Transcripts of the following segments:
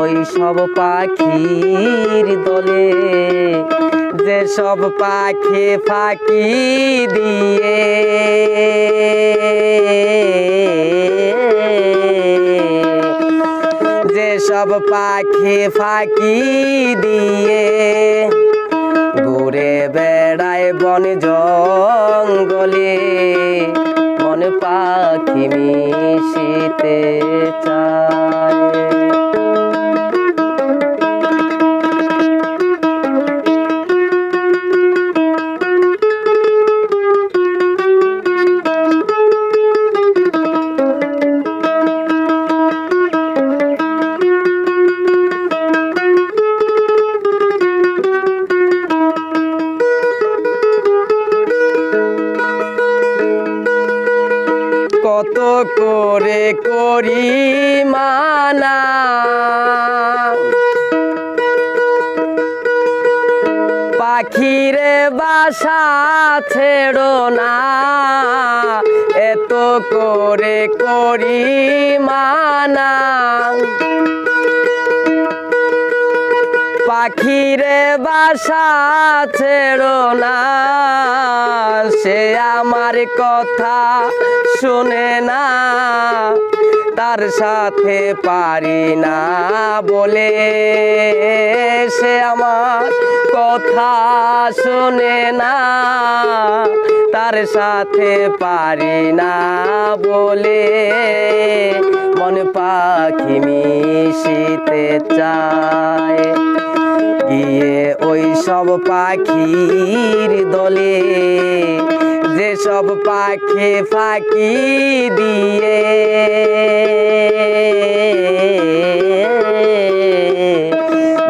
ওই সব পাখির দলে যে সব পাখি ফাঁকি দিয়ে যে সব পাখি ফাঁকি দিয়ে ঘুরে বেড়ায় বন জঙ্গলে মন পাখি মিশিতে চায়। কত করে করি মানা পাখিরে বাসা ছেড়ো না, এত করে করি মানা পাখিরে বাসা ছেড়ো না, সে আমার কথা শুনে না, তার সাথে পারি না বলে সে আমার কথা শুনে না, তার সাথে পারি না বলে মন পাখি মিশিতে চায়। গিয়ে ওই সব পাখির দলে যে সব পাখি ফাঁকি দিয়ে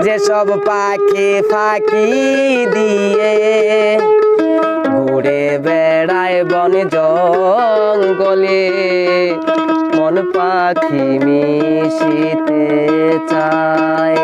যে সব পাখি ফাঁকি দিয়ে ঘুরে বেড়ায় বন জঙ্গলে মন পাখি মিশিতে চায়।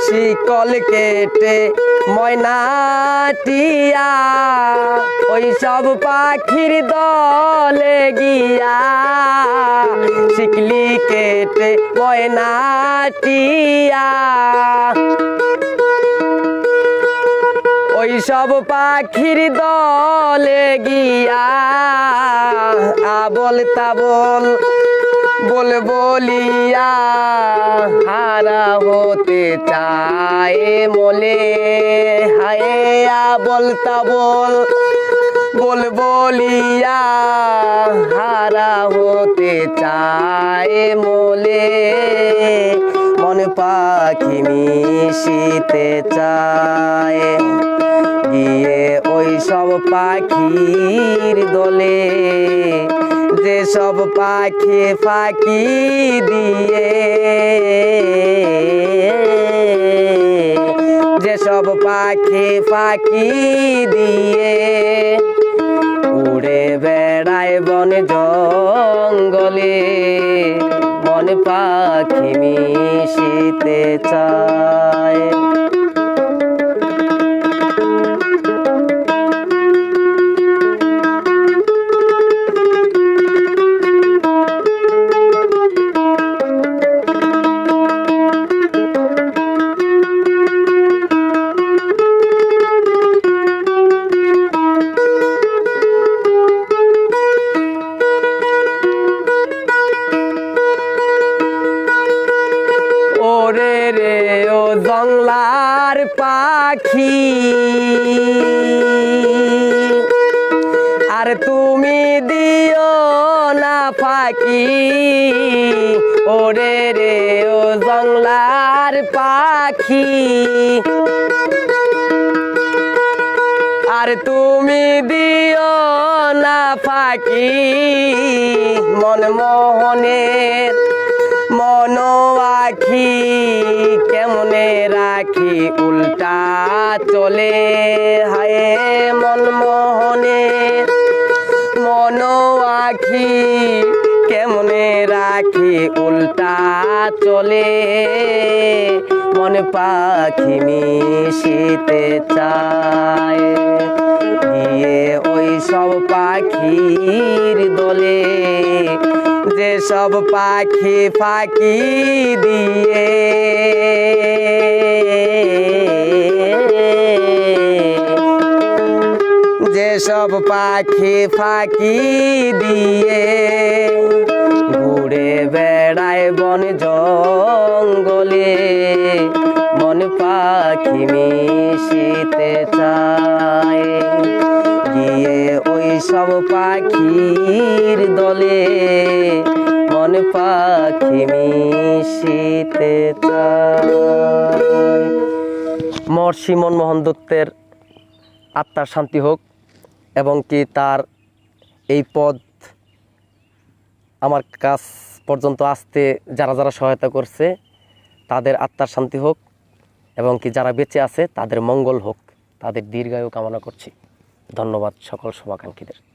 শিকল কেটে ময়নাটিয়া ওই সব পাখির দলে গিয়া, শিকলি কেটে ময়নাটিয়া ওই সব পাখির দলে গিয়া আবল তাবল বল বলিয়া হারা হতে চায় মলে, হায় আবল তাবল বল বলিয়া হারা হতে চায় মলে মন পাখি মিশিতে চায়। গিয়ে ওই সব পাখির দলে যে সব পাখি ফাঁকি দিয়ে যে সব পাখি ফাঁকি দিয়ে উড়ে বেড়ায় বন জঙ্গলে মন পাখি মিশিতে চায়। ওরে রে ও জংলার পাখি আর তুমি দিও না ফাঁকি, ওরে রে ও জংলার পাখি আর তুমি দিও না ফাঁকি, মনমোহনের মন আখি কেমনে রাখি উল্টা চলে হায় মনমোহনে মন আখি কেমনে রাখি উল্টা চলে মন পাখি মিশিতে চায় গিয়ে ওই সব পাখির দলে যে সব পাখি ফাঁকি দিয়ে যে সব পাখি ফাঁকি দিয়ে ঘুরে বেড়ায় বন জঙ্গলে মন পাখি মিশিতে চায় গিয়ে ওই সব পাখির দলে মন পাখি মিশিতে চায়। মহর্ষি মনমোহন দত্তের আত্মার শান্তি হোক এবং কি তার এই পদ আমার কাছ পর্যন্ত আসতে যারা যারা সহায়তা করছে তাদের আত্মার শান্তি হোক এবং কি যারা বেঁচে আছে তাদের মঙ্গল হোক, তাদের দীর্ঘায়ু কামনা করছি। ধন্যবাদ সকল শুভাকাঙ্ক্ষীদের।